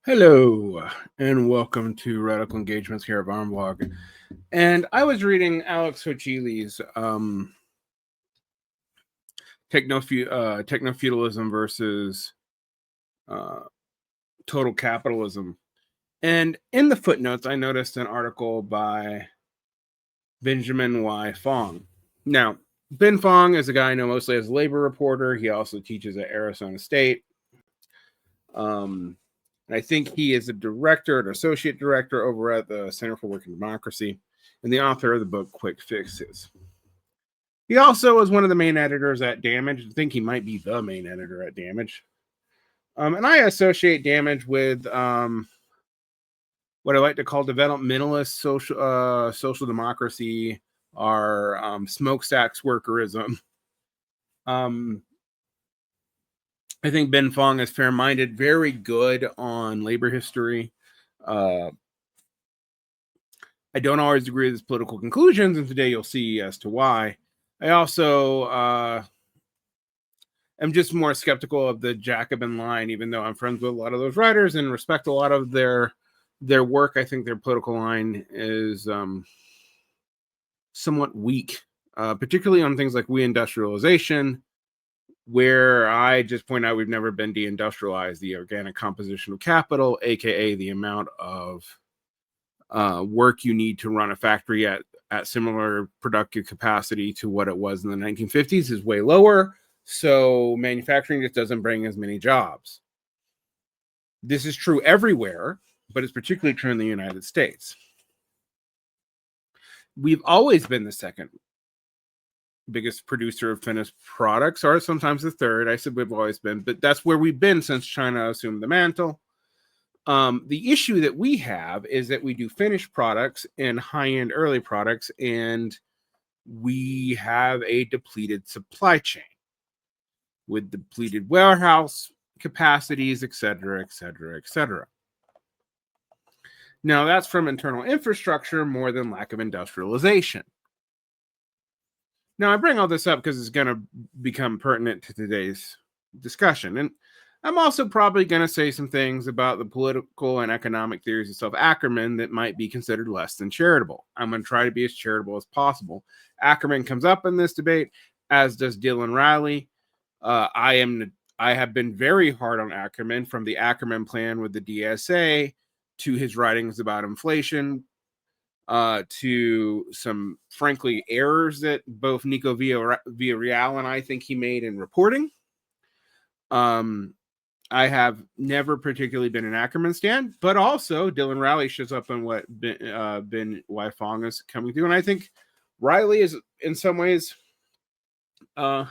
Hello, and welcome to Radical Engagements here at Varn blog. And I was reading Alex Hochili's techno-feudalism versus uh, total capitalism. And in the footnotes, I noticed an article by Benjamin Y. Fong. Now, Ben Fong is a guy I know mostly as a labor reporter. He also teaches at Arizona State. And I think he is a director, an associate director over at the Center for Working Democracy, and the author of the book Quick Fixes. He also was one of the main editors at Damage. I think he might be the main editor at Damage. And I associate Damage with what I like to call developmentalist social democracy, or smokestacks workerism. I think Ben Fong is fair-minded, very good on labor history. I don't always agree with his political conclusions, and today you'll see as to why. I also am just more skeptical of the Jacobin line, even though I'm friends with a lot of those writers and respect a lot of their work. I think their political line is somewhat weak, particularly on things like reindustrialization, where I just point out we've never been deindustrialized, the organic composition of capital, aka the amount of work you need to run a factory at similar productive capacity to what it was in the 1950s is way lower. So manufacturing just doesn't bring as many jobs. This is true everywhere, but it's particularly true in the United States. We've always been the second biggest producer of finished products, or sometimes the third. I said we've always been, but that's where we've been since China assumed the mantle. The issue that we have is that we do finished products and high-end early products, and we have a depleted supply chain with depleted warehouse capacities, et cetera, et cetera, et cetera. Now, that's from internal infrastructure more than lack of industrialization. Now, I bring all this up because it's going to become pertinent to today's discussion. And I'm also probably going to say some things about the political and economic theories of Ackerman that might be considered less than charitable. I'm going to try to be as charitable as possible. Ackerman comes up in this debate, as does Dylan Riley. I have been very hard on Ackerman, from the Ackerman plan with the DSA to his writings about inflation, to some, frankly, errors that both Nico Villarreal and I think he made in reporting. I have never particularly been an Ackerman stan, but also Dylan Riley shows up in what Ben Y. Fong is coming through. And I think Riley is, in some ways, I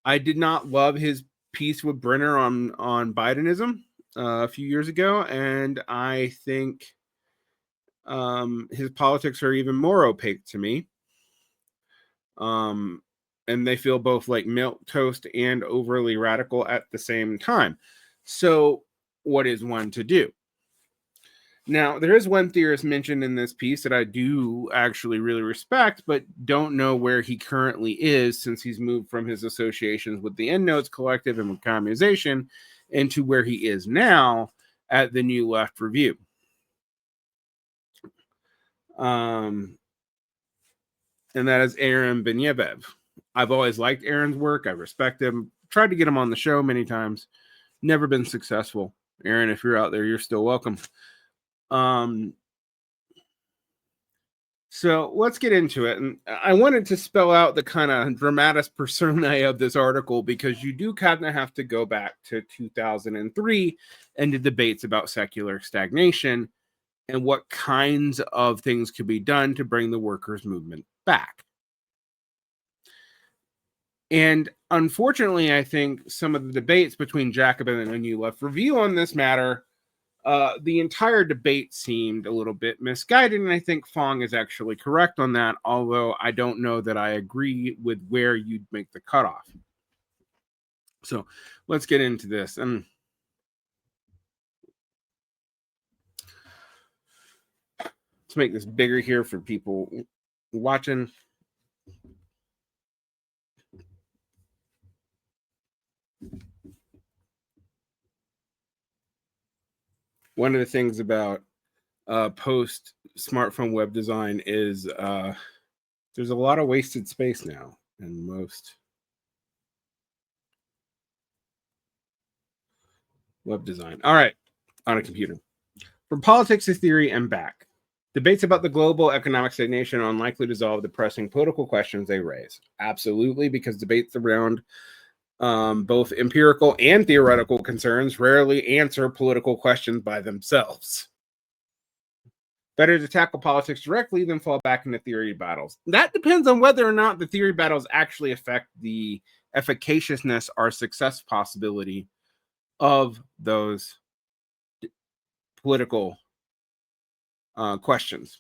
did not love his piece with Brenner on Bidenism a few years ago, and I think his politics are even more opaque to me. And they feel both like milquetoast and overly radical at the same time. So what is one to do? Now, there is one theorist mentioned in this piece that I do actually really respect, but don't know where he currently is, since he's moved from his associations with the EndNotes Collective and with communization into where he is now at the New Left Review. And that is Aaron Benavav. I've always liked Aaron's work. I respect him. Tried to get him on the show many times. Never been successful. Aaron, if you're out there, you're still welcome. So let's get into it. And I wanted to spell out the kind of dramatis personae of this article, because you do kind of have to go back to 2003 and the debates about secular stagnation and what kinds of things could be done to bring the workers' movement back. And unfortunately, I think some of the debates between Jacobin and the New Left Review on this matter, the entire debate seemed a little bit misguided, and I think Fong is actually correct on that, although I don't know that I agree with where you'd make the cutoff. So let's get into this. And let's make this bigger here for people watching. one of the things about post smartphone web design is there's a lot of wasted space now in most web design. All right, on a computer. From politics to theory and back. Debates about the global economic stagnation are unlikely to resolve the pressing political questions they raise. Absolutely, because debates around both empirical and theoretical concerns rarely answer political questions by themselves. Better to tackle politics directly than fall back into theory battles. That depends on whether or not the theory battles actually affect the efficaciousness or success possibility of those political questions.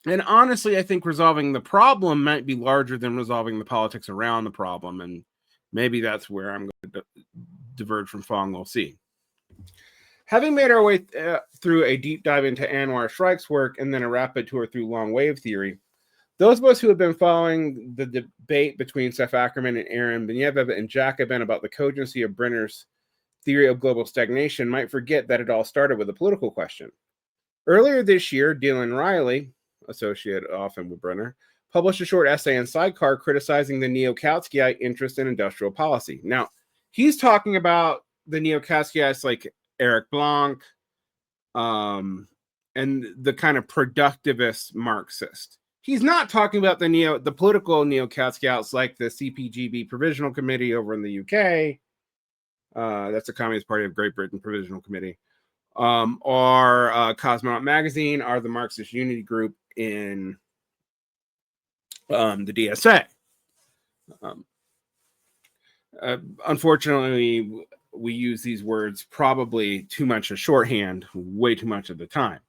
And honestly, I think resolving the problem might be larger than resolving the politics around the problem. And maybe that's where I'm going to diverge from Fong. We'll see. Having made our way through a deep dive into Anwar Shrike's work and then a rapid tour through long wave theory, those of us who have been following the debate between Seth Ackerman and Aaron Benavav and Jacobin about the cogency of Brenner's theory of global stagnation might forget that it all started with a political question. Earlier this year, Dylan Riley, associated often with Brenner, published a short essay in Sidecar criticizing the neo-Kautskyite interest in industrial policy. Now, he's talking about the neo-Kautskyites like Eric Blanc and the kind of productivist Marxist. He's not talking about the political neo-Kautskyites like the CPGB Provisional Committee over in the UK. That's the Communist Party of Great Britain Provisional Committee. Or Cosmonaut Magazine, are the Marxist Unity Group in the DSA. Unfortunately, we use these words probably too much as shorthand, way too much of the time.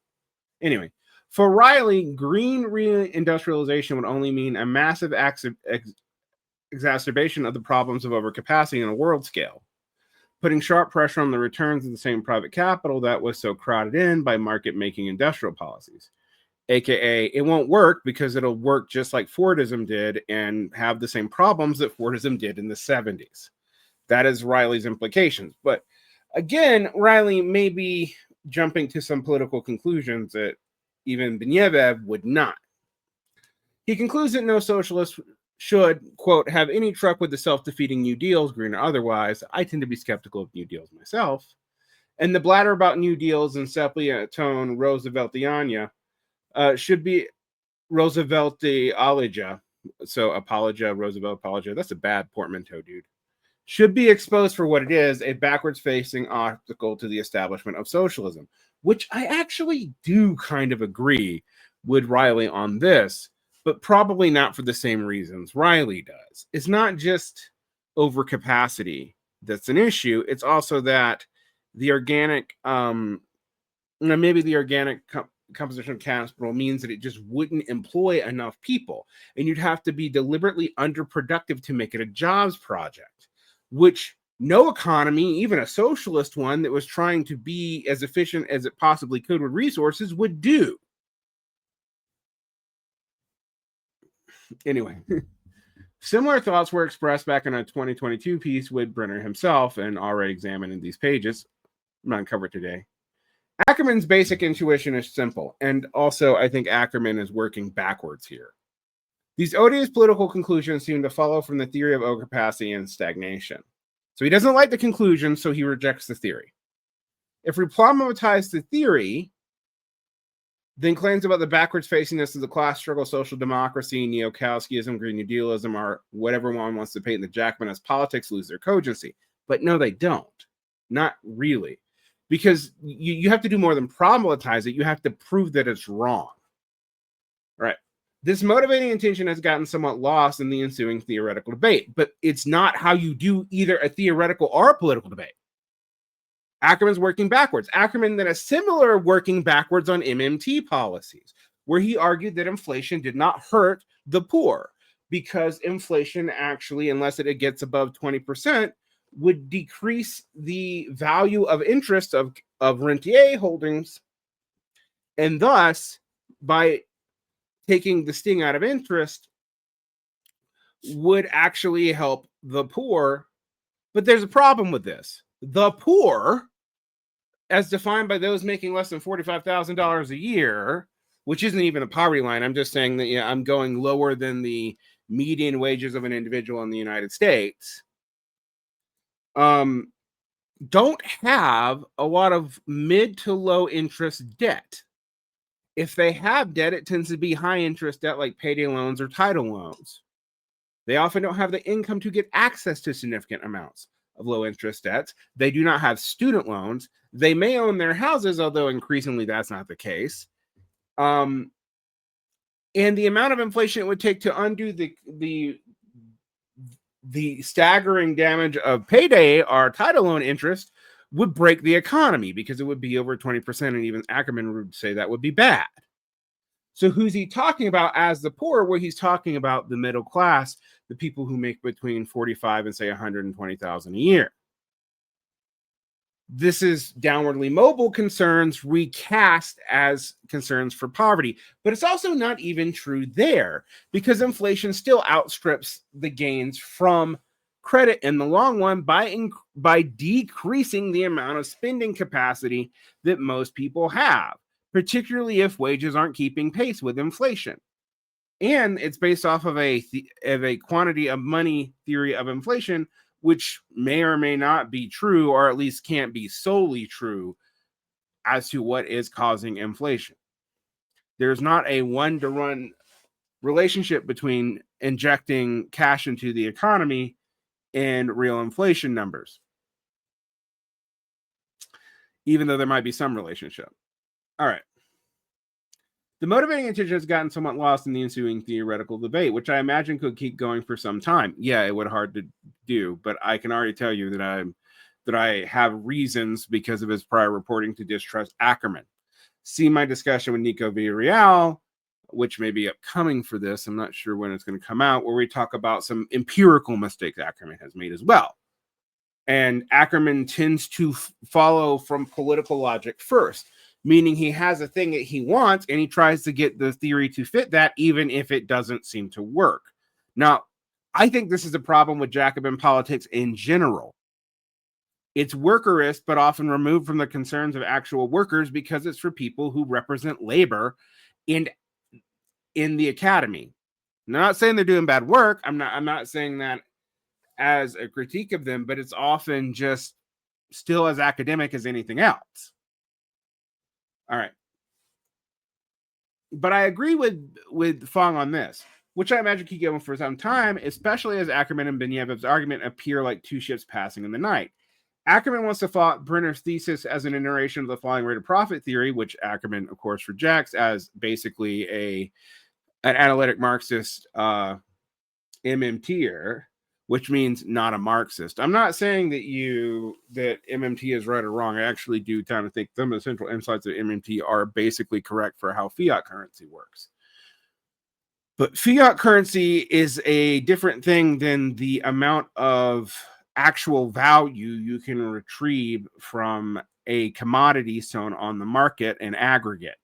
Anyway, for Riley, green reindustrialization would only mean a massive exacerbation of the problems of overcapacity on a world scale, putting sharp pressure on the returns of the same private capital that was so crowded in by market-making industrial policies. AKA, it won't work because it'll work just like Fordism did and have the same problems that Fordism did in the 70s. That is Riley's implications. But again, Riley may be jumping to some political conclusions that even Benavav would not. He concludes that no socialist should, quote, have any truck with the self-defeating New Deals, green or otherwise. I tend to be skeptical of New Deals myself. And the bladder about New Deals and Sepia-tone Rooseveltiana should be Rooseveltiologia. So apologia, Roosevelt apologia. That's a bad portmanteau, dude. Should be exposed for what it is, a backwards-facing obstacle to the establishment of socialism, which I actually do kind of agree with Riley on this, but probably not for the same reasons Riley does. It's not just overcapacity that's an issue. It's also that the organic, maybe the organic composition of capital means that it just wouldn't employ enough people, and you'd have to be deliberately underproductive to make it a jobs project, which no economy, even a socialist one that was trying to be as efficient as it possibly could with resources, would do. Anyway, similar thoughts were expressed back in a 2022 piece with Brenner himself and already examined in these pages. I'm not covered today. Ackerman's basic intuition is simple, and also I think Ackerman is working backwards here. These odious political conclusions seem to follow from the theory of overcapacity and stagnation. So he doesn't like the conclusion, so he rejects the theory. If we problematize the theory, then claims about the backwards facingness of the class struggle, social democracy, neo-Kautskyism, Green New Dealism, or whatever one wants to paint the Jackman as politics lose their cogency. But no, they don't. Not really. Because you have to do more than problematize it. You have to prove that it's wrong. Right. This motivating intention has gotten somewhat lost in the ensuing theoretical debate, but it's not how you do either a theoretical or a political debate. Ackerman's working backwards. Ackerman did a similar working backwards on MMT policies, where he argued that inflation did not hurt the poor because inflation actually, unless it gets above 20%, would decrease the value of interest of rentier holdings, and thus, by taking the sting out of interest, would actually help the poor. But there's a problem with this. The poor as defined by those making less than $45,000 a year, which isn't even a poverty line. I'm just saying that I'm going lower than the median wages of an individual in the United States. Don't have a lot of mid to low interest debt. If they have debt, it tends to be high interest debt like payday loans or title loans. They often don't have the income to get access to significant amounts of low interest debts. They do not have student loans. They may own their houses, although increasingly that's not the case. And the amount of inflation it would take to undo the staggering damage of payday or title loan interest would break the economy, because it would be over 20%, and even Ackerman would say that would be bad. So who's he talking about as the poor? Well, he's talking about the middle class, the people who make between 45 and say 120,000 a year. This is downwardly mobile concerns recast as concerns for poverty. But it's also not even true there, because inflation still outstrips the gains from credit in the long run by decreasing the amount of spending capacity that most people have, particularly if wages aren't keeping pace with inflation. And it's based off of a quantity of money theory of inflation, which may or may not be true, or at least can't be solely true, as to what is causing inflation. There's not a one-to-one relationship between injecting cash into the economy and real inflation numbers, even though there might be some relationship. All right. The motivating intention has gotten somewhat lost in the ensuing theoretical debate, which I imagine could keep going for some time. Yeah, it would be hard to do, but I can already tell you that I have reasons, because of his prior reporting, to distrust Ackerman. See my discussion with Nico Villarreal, which may be upcoming for this. I'm not sure when it's going to come out, where we talk about some empirical mistakes Ackerman has made as well. And Ackerman tends to follow from political logic first, meaning he has a thing that he wants and he tries to get the theory to fit that, even if it doesn't seem to work. Now, I think this is a problem with Jacobin politics in general. It's workerist, but often removed from the concerns of actual workers, because it's for people who represent labor in the academy. I'm not saying they're doing bad work. I'm not saying that as a critique of them, but it's often just still as academic as anything else. All right. But I agree with Fong on this, which I imagine keep going for some time, especially as Ackerman and Benavov's argument appear like two ships passing in the night. Ackerman wants to thought Brenner's thesis as an iteration of the falling rate of profit theory, which Ackerman, of course, rejects as basically an analytic Marxist MMTer, which means not a Marxist. I'm not saying that MMT is right or wrong. I actually do kind of think some of the central insights of MMT are basically correct for how fiat currency works. But fiat currency is a different thing than the amount of actual value you can retrieve from a commodity shown on the market in aggregate.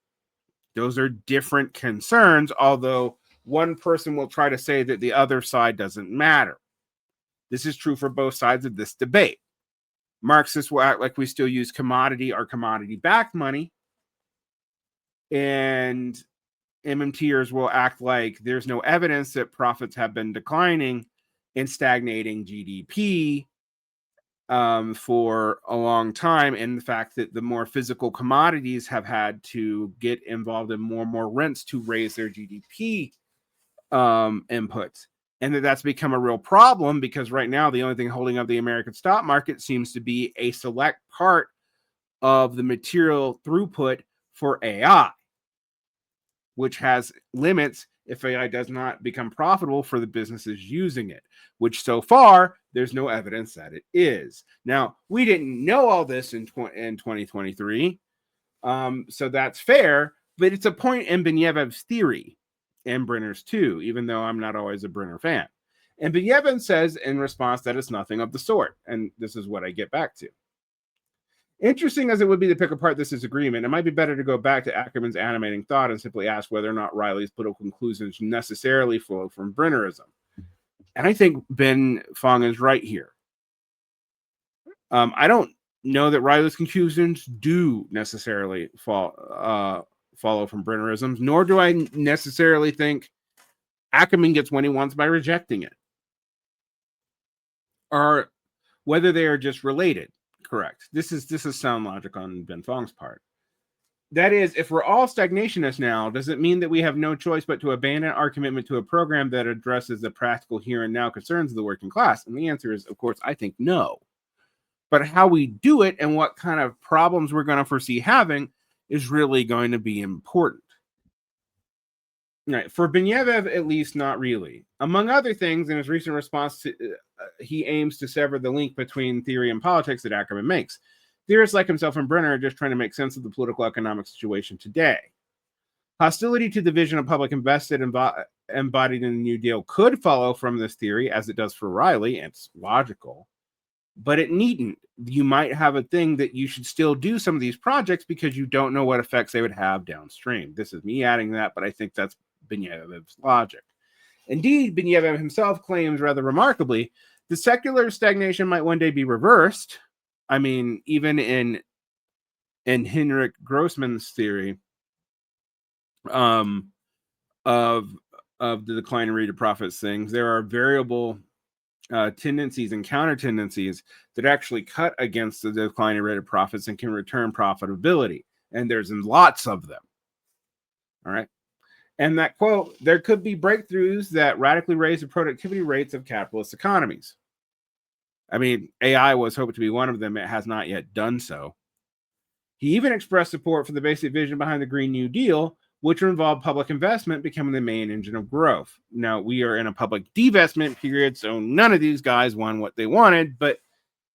Those are different concerns, although one person will try to say that the other side doesn't matter. This is true for both sides of this debate. Marxists will act like we still use commodity or commodity-backed money, and MMTers will act like there's no evidence that profits have been declining and stagnating GDP for a long time, and the fact that the more physical commodities have had to get involved in more and more rents to raise their GDP inputs. And that's become a real problem, because right now the only thing holding up the American stock market seems to be a select part of the material throughput for AI, which has limits if AI does not become profitable for the businesses using it, which so far there's no evidence that it is. Now, we didn't know all this in 2023, so that's fair, but it's a point in Benavov's theory, and Brenner's too, even though I'm not always a Brenner fan. And Benavov says in response that it's nothing of the sort, and this is what I get back to. Interesting as it would be to pick apart this disagreement, it might be better to go back to Ackerman's animating thought and simply ask whether or not Riley's political conclusions necessarily flow from Brennerism. And I think Ben Fong is right here. I don't know that Riley's conclusions do necessarily follow from Brennerisms, nor do I necessarily think Ackerman gets what he wants by rejecting it, or whether they are just related. Correct. This is sound logic on Ben Fong's part. That is, if we're all stagnationists now, does it mean that we have no choice but to abandon our commitment to a program that addresses the practical here and now concerns of the working class? And the answer is, of course, I think no. But how we do it and what kind of problems we're going to foresee having is really going to be important. Right. For Benavav, at least, not really. Among other things, in his recent response, he aims to sever the link between theory and politics that Ackerman makes. Theorists like himself and Brenner are just trying to make sense of the political economic situation today. Hostility to the vision of public invested embodied in the New Deal could follow from this theory, as it does for Riley, and it's logical. But it needn't. You might have a thing that you should still do some of these projects because you don't know what effects they would have downstream. This is me adding that, but I think that's Benavav's logic. Indeed, Benavav himself claims rather remarkably the secular stagnation might one day be reversed. I mean, even in Henrik Grossman's theory of the decline and rate of profits things, there are variable tendencies and counter tendencies that actually cut against the declining rate of profits and can return profitability. And there's lots of them. All right. And that quote, there could be breakthroughs that radically raise the productivity rates of capitalist economies. I mean, AI was hoped to be one of them. It has not yet done so. He even expressed support for the basic vision behind the Green New Deal, which would involve public investment becoming the main engine of growth. Now, we are in a public divestment period, so none of these guys won what they wanted, but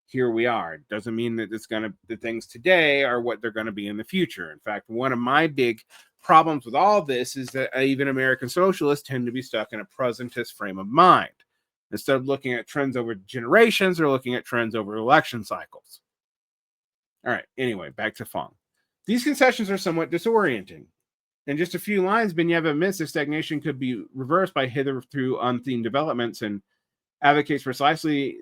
here we are. It doesn't mean that the things today are what they're going to be in the future. In fact, one of my big problems with all this is that even American socialists tend to be stuck in a presentist frame of mind. Instead of looking at trends over generations, they're looking at trends over election cycles. All right, anyway, back to Fong. These concessions are somewhat disorienting. In just a few lines, Benavav admits the stagnation could be reversed by hitherto unseen developments and advocates precisely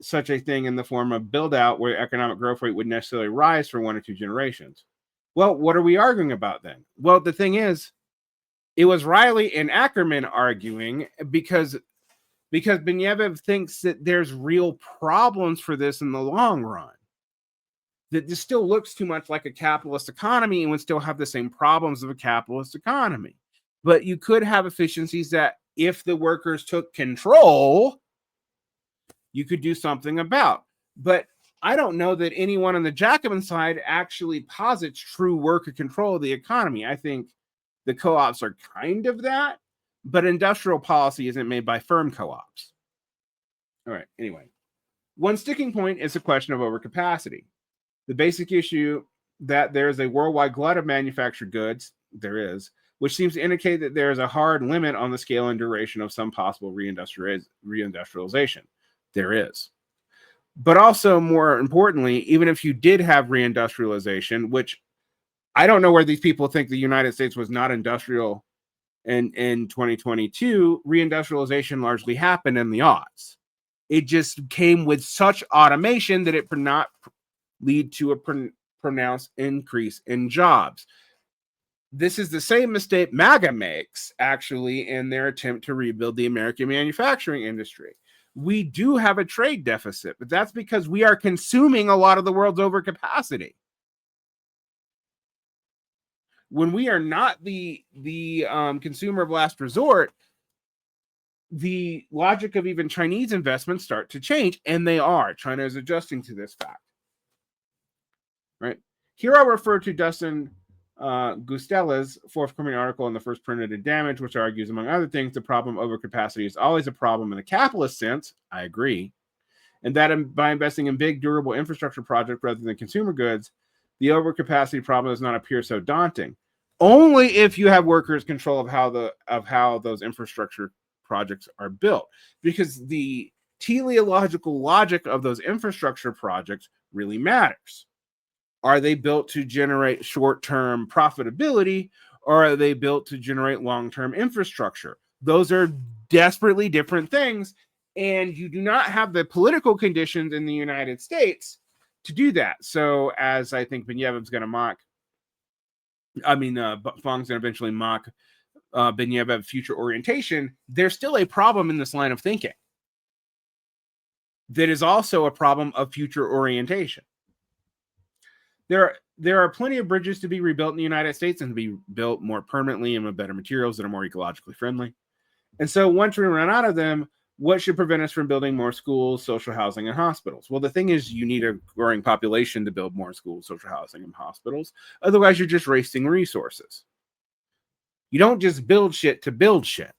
such a thing in the form of build-out where economic growth rate would necessarily rise for 1 or 2 generations. Well, what are we arguing about then? Well, the thing is, it was Riley and Ackerman arguing because Benavav thinks that there's real problems for this in the long run. That this still looks too much like a capitalist economy and would still have the same problems of a capitalist economy. But you could have efficiencies that if the workers took control, you could do something about. But I don't know that anyone on the Jacobin side actually posits true worker control of the economy. I think the co-ops are kind of that, but industrial policy isn't made by firm co-ops. All right, anyway. One sticking point is the question of overcapacity. The basic issue that there is a worldwide glut of manufactured goods, there is, which seems to indicate that there is a hard limit on the scale and duration of some possible reindustrialization. There is. But also, more importantly, even if you did have reindustrialization, which I don't know where these people think the United States was not industrial in 2022, reindustrialization largely happened in the aughts. It just came with such automation that it could not lead to a pronounced increase in jobs. This is the same mistake MAGA makes, actually, in their attempt to rebuild the American manufacturing industry. We do have a trade deficit, but that's because we are consuming a lot of the world's overcapacity. When we are not the consumer of last resort, the logic of even Chinese investments start to change, and they are. China is adjusting to this fact. Right. Here I'll refer to Dustin Gustella's forthcoming article in the first printed in Damage, which argues, among other things, the problem of overcapacity is always a problem in the capitalist sense. I agree. And that by investing in big, durable infrastructure projects rather than consumer goods, the overcapacity problem does not appear so daunting. Only if you have workers' control of how those infrastructure projects are built, because the teleological logic of those infrastructure projects really matters. Are they built to generate short-term profitability, or are they built to generate long-term infrastructure? Those are desperately different things, and you do not have the political conditions in the United States to do that. So as I think Benavov's going to mock, Fong's going to eventually mock Benavav future orientation, there's still a problem in this line of thinking that is also a problem of future orientation. There are plenty of bridges to be rebuilt in the United States and to be built more permanently and with better materials that are more ecologically friendly. And so once we run out of them, what should prevent us from building more schools, social housing, and hospitals? Well, the thing is, you need a growing population to build more schools, social housing, and hospitals. Otherwise, you're just wasting resources. You don't just build shit to build shit.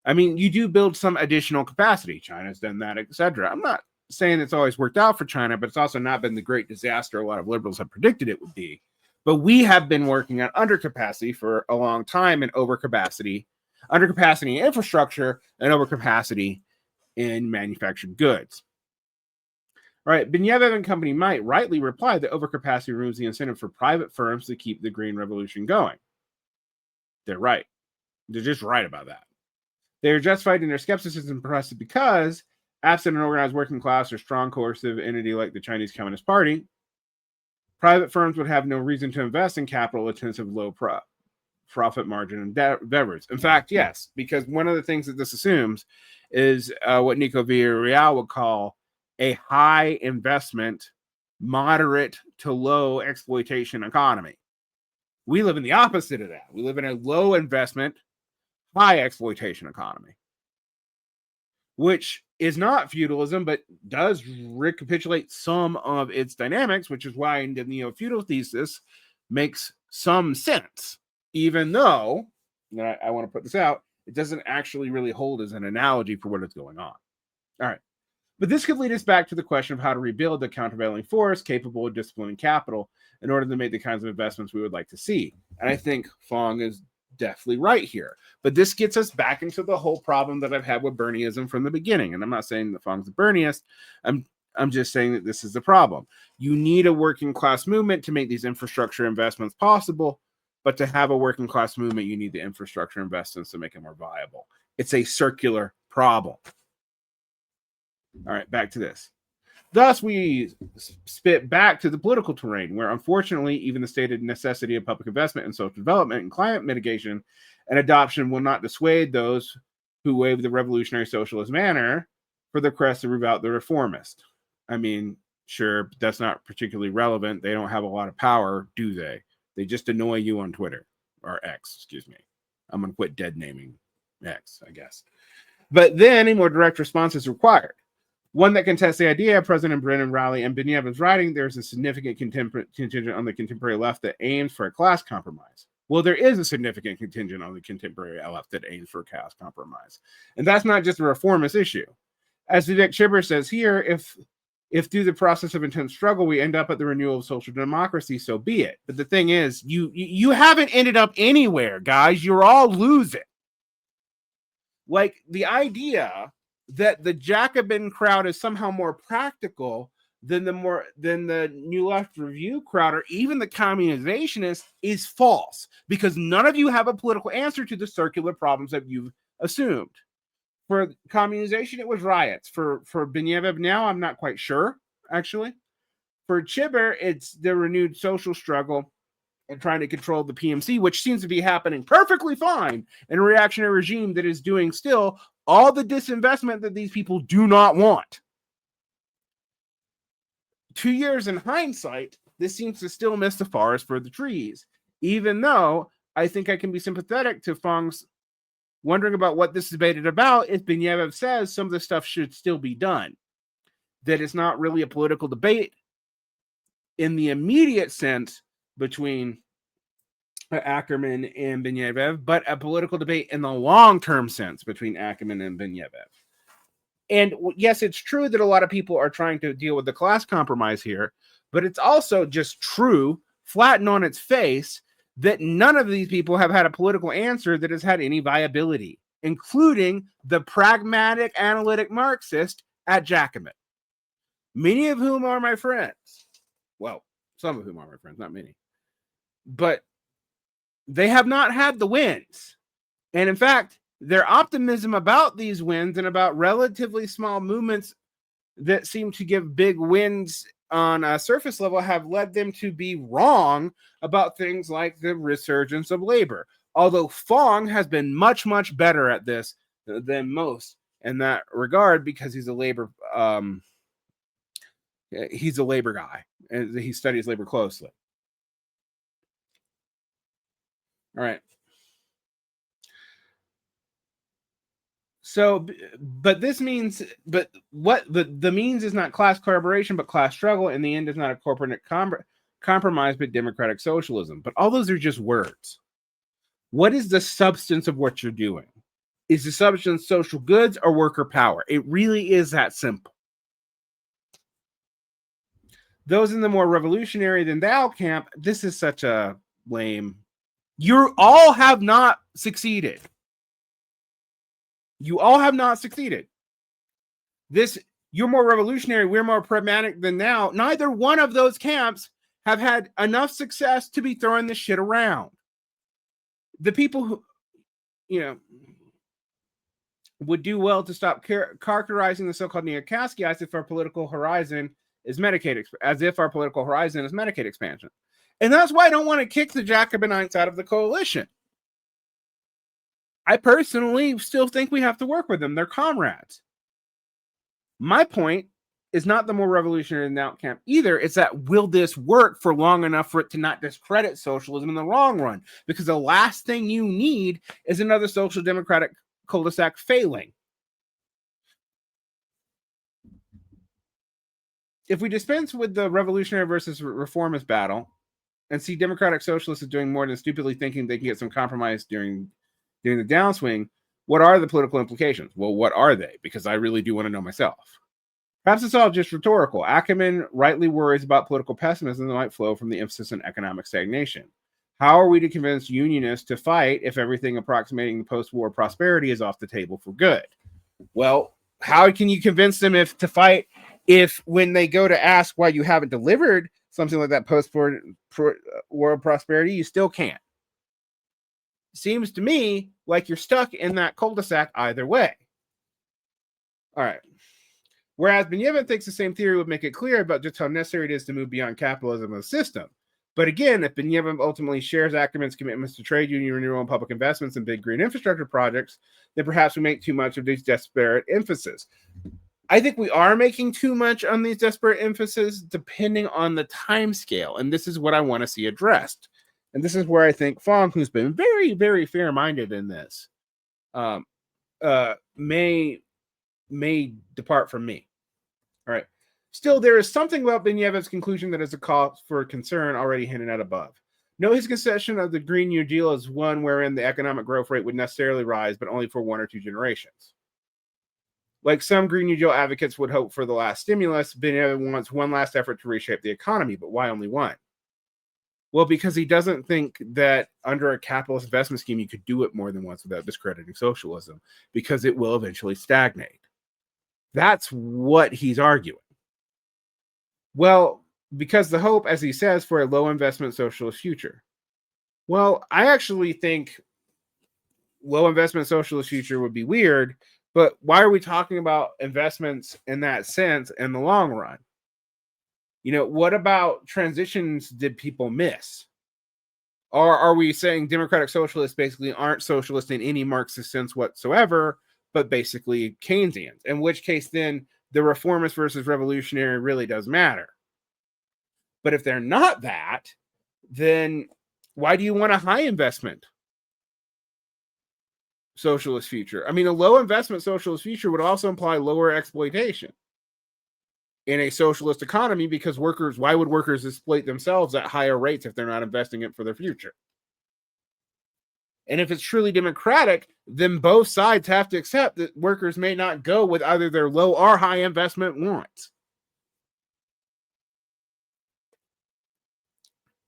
I mean, you do build some additional capacity. China's done that, etc. I'm not saying it's always worked out for China, but it's also not been the great disaster a lot of liberals have predicted it would be. But we have been working on undercapacity for a long time and undercapacity in infrastructure and overcapacity in manufactured goods. All right, Benavav and company might rightly reply that overcapacity removes the incentive for private firms to keep the green revolution going. They're right. They're just right about that. They are justified in their skepticism because, absent an organized working class or strong coercive entity like the Chinese Communist Party, private firms would have no reason to invest in capital-intensive, low-profit margin endeavors. In fact, yes, because one of the things that this assumes is what Nico Villarreal would call a high investment, moderate to low exploitation economy. We live in the opposite of that. We live in a low investment, high exploitation economy, which is not feudalism, but does recapitulate some of its dynamics, which is why the neo-feudal thesis makes some sense, even though, I want to put this out, it doesn't actually really hold as an analogy for what is going on. All right. But this could lead us back to the question of how to rebuild the countervailing force capable of disciplining capital in order to make the kinds of investments we would like to see. And I think Fong is definitely right here. But this gets us back into the whole problem that I've had with Bernieism from the beginning. And I'm not saying that Fong's a Bernieist. I'm just saying that this is the problem. You need a working class movement to make these infrastructure investments possible. But to have a working class movement, you need the infrastructure investments to make it more viable. It's a circular problem. All right, back to this. Thus, we spit back to the political terrain, where unfortunately, even the stated necessity of public investment in social development and climate mitigation and adoption will not dissuade those who wave the revolutionary socialist banner for the crest to root out the reformist. I mean, sure, but that's not particularly relevant. They don't have a lot of power, do they? They just annoy you on Twitter, or X, excuse me. I'm going to quit dead naming X, I guess. But then a more direct response is required. One that contests the idea of President Brennan Rowley and Benavov's writing, there's a significant contingent on the contemporary left that aims for a class compromise. Well, there is a significant contingent on the contemporary left that aims for a class compromise. And that's not just a reformist issue. As Vivek Chibber says here, if through the process of intense struggle we end up at the renewal of social democracy, so be it. But the thing is, you haven't ended up anywhere, guys. You're all losing. Like the idea that the Jacobin crowd is somehow more practical than the New Left Review crowd or even the communizationists is false, because none of you have a political answer to the circular problems that you've assumed. For communization, it was riots. For Benavav now, I'm not quite sure, actually. For Chibber, it's the renewed social struggle and trying to control the PMC, which seems to be happening perfectly fine in a reactionary regime that is doing still all the disinvestment that these people do not want. 2 years in hindsight, this seems to still miss the forest for the trees, even though I think I can be sympathetic to Fong's wondering about what this debate is about. If Benavav says some of this stuff should still be done, that it's not really a political debate in the immediate sense between Ackerman and Benavav, but a political debate in the long-term sense between Ackerman and Benavav. And yes, it's true that a lot of people are trying to deal with the class compromise here, but it's also just true, flat and on its face, that none of these people have had a political answer that has had any viability, including the pragmatic analytic Marxist at Jacobin, many of whom are my friends. Well, some of whom are my friends, not many. But they have not had the wins. And in fact, their optimism about these wins and about relatively small movements that seem to give big wins on a surface level have led them to be wrong about things like the resurgence of labor. Although Fong has been much, much better at this than most in that regard because he's a labor guy and he studies labor closely. All right. So, but this means, but what the means is not class collaboration, but class struggle. In the end, is not a corporate compromise, but democratic socialism. But all those are just words. What is the substance of what you're doing? Is the substance social goods or worker power? It really is that simple. Those in the more revolutionary than thou camp, this is such a lame. You all have not succeeded. You all have not succeeded. You're more revolutionary, we're more pragmatic than now. Neither one of those camps have had enough success to be throwing this shit around. The people who, would do well to stop characterizing the so-called neo-Kaskites as if our political horizon is Medicaid expansion. And that's why I don't want to kick the Jacobinites out of the coalition. I personally still think we have to work with them. They're comrades. My point is not the more revolutionary than thou camp either. It's that will this work for long enough for it to not discredit socialism in the long run? Because the last thing you need is another social democratic cul-de-sac failing. If we dispense with the revolutionary versus reformist battle and see democratic socialists as doing more than stupidly thinking they can get some compromise during the downswing, what are the political implications? Well, what are they? Because I really do want to know myself. Perhaps it's all just rhetorical. Ackerman rightly worries about political pessimism that might flow from the emphasis on economic stagnation. How are we to convince unionists to fight if everything approximating the post-war prosperity is off the table for good? Well, how can you convince them to fight if when they go to ask why you haven't delivered something like that post-war prosperity, you still can't? Seems to me like you're stuck in that cul-de-sac either way. All right. Whereas Benavav thinks the same theory would make it clear about just how necessary it is to move beyond capitalism as a system. But again, if Benavav ultimately shares Ackerman's commitments to trade union renewal and public investments in big green infrastructure projects, then perhaps we make too much of these disparate emphasis. I think we are making too much on these disparate emphasis depending on the time scale. And this is what I want to see addressed. And this is where I think Fong, who's been very, very fair-minded in this, may depart from me. All right. Still, there is something about Benavav's conclusion that is a cause for concern already hinted at above. No, his concession of the Green New Deal is one wherein the economic growth rate would necessarily rise, but only for 1 or 2 generations. Like some Green New Deal advocates would hope for the last stimulus, Benavav wants one last effort to reshape the economy, but why only one? Well, because he doesn't think that under a capitalist investment scheme, you could do it more than once without discrediting socialism, because it will eventually stagnate. That's what he's arguing. Well, because the hope, as he says, for a low investment socialist future. Well, I actually think low investment socialist future would be weird, but why are we talking about investments in that sense in the long run? What about transitions did people miss? Or are we saying democratic socialists basically aren't socialist in any Marxist sense whatsoever, but basically Keynesians? In which case, then, the reformist versus revolutionary really does matter. But if they're not that, then why do you want a high investment socialist future? I mean, a low investment socialist future would also imply lower exploitation in a socialist economy, because why would workers exploit themselves at higher rates if they're not investing it for their future? And if it's truly democratic, then both sides have to accept that workers may not go with either their low or high investment wants.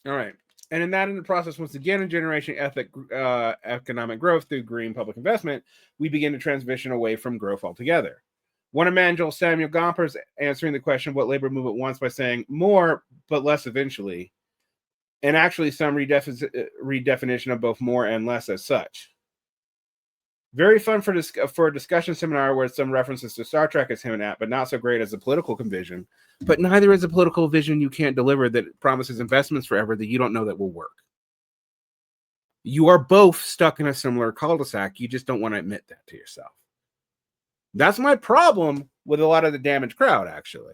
All right. And in the process, once again, in generation economic growth through green public investment, we begin to transition away from growth altogether. One of Manuel Samuel Gomper's answering the question of what labor movement wants by saying more, but less eventually. And actually some redefinition of both more and less as such. Very fun for a discussion seminar where some references to Star Trek is hinted at, but not so great as a political vision. But neither is a political vision you can't deliver that promises investments forever that you don't know that will work. You are both stuck in a similar cul-de-sac. You just don't want to admit that to yourself. That's my problem with a lot of the damaged crowd, actually.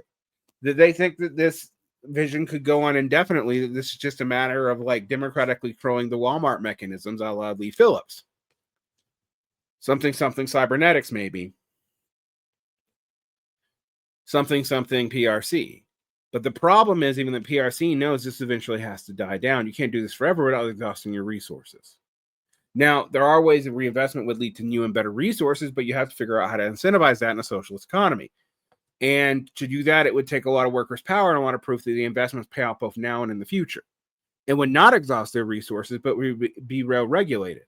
That they think that this vision could go on indefinitely, that this is just a matter of like democratically throwing the Walmart mechanisms a la Lee Phillips. Something cybernetics, maybe. Something PRC. But the problem is, even the PRC knows this eventually has to die down. You can't do this forever without exhausting your resources. Now, there are ways that reinvestment would lead to new and better resources, but you have to figure out how to incentivize that in a socialist economy. And to do that, it would take a lot of workers' power and a lot of proof that the investments pay off both now and in the future. It would not exhaust their resources, but would be well regulated.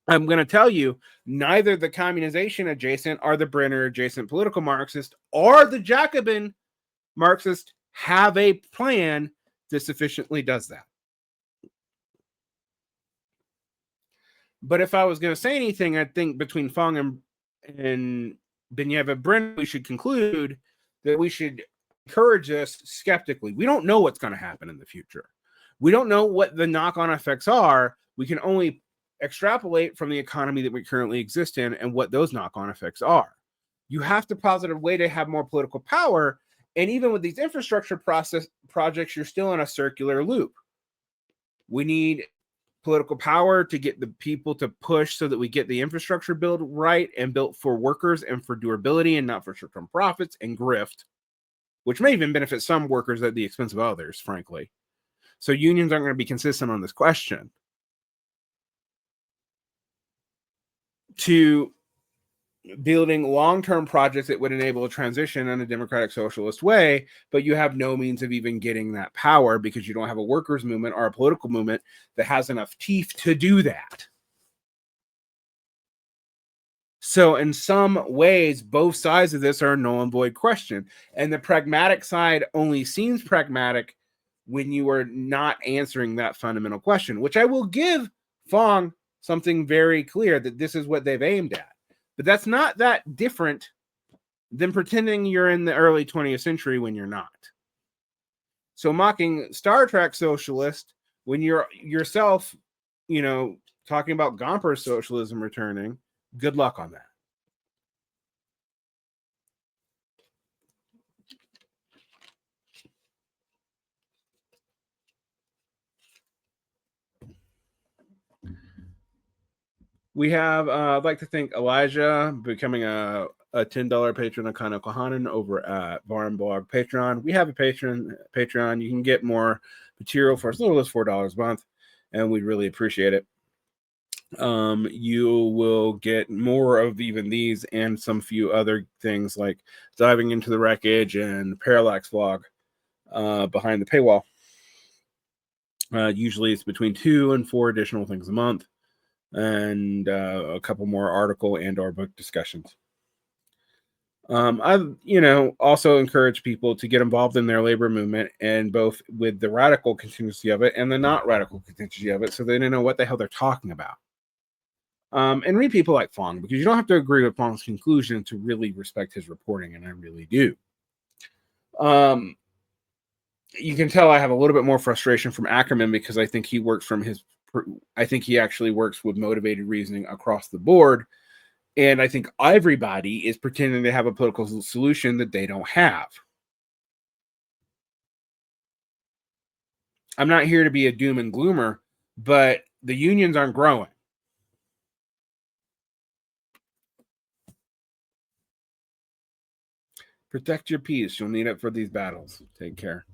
I'm going to tell you, neither the communization adjacent or the Brenner adjacent political Marxist or the Jacobin Marxist have a plan that sufficiently does that. But if I was going to say anything, I think between Fong and Benavav Brenner, we should conclude that we should encourage this skeptically. We don't know what's going to happen in the future. We don't know what the knock-on effects are. We can only extrapolate from the economy that we currently exist in and what those knock-on effects are. You have to posit a way to have more political power, and even with these infrastructure projects, you're still in a circular loop. We need political power to get the people to push so that we get the infrastructure built right and built for workers and for durability and not for short-term profits and grift, which may even benefit some workers at the expense of others, frankly. So unions aren't going to be consistent on this question. To building long-term projects that would enable a transition in a democratic socialist way, but you have no means of even getting that power because you don't have a workers' movement or a political movement that has enough teeth to do that. So in some ways, both sides of this are a null and void question. And the pragmatic side only seems pragmatic when you are not answering that fundamental question, which I will give Fong something very clear that this is what they've aimed at. But that's not that different than pretending you're in the early 20th century when you're not. So mocking Star Trek socialist when you're yourself, talking about Gomper's socialism returning, good luck on that. We have, I'd like to thank Elijah becoming a $10 patron of Kano Kohanan over at Varn blog Patreon. We have a Patreon. You can get more material for as little as $4 a month, and we'd really appreciate it. You will get more of even these and some few other things like diving into the wreckage and Parallax vlog behind the paywall. Usually it's between 2 and 4 additional things a month, and a couple more article and or book discussions. I also encourage people to get involved in their labor movement, and both with the radical contingency of it and the not radical contingency of it, so they don't know what the hell they're talking about. And read people like Fong, because you don't have to agree with Fong's conclusion to really respect his reporting, and I really do. You can tell I have a little bit more frustration from Ackerman because I think he works I think he actually works with motivated reasoning across the board. And I think everybody is pretending they have a political solution that they don't have. I'm not here to be a doom and gloomer, but the unions aren't growing. Protect your peace. You'll need it for these battles. Take care.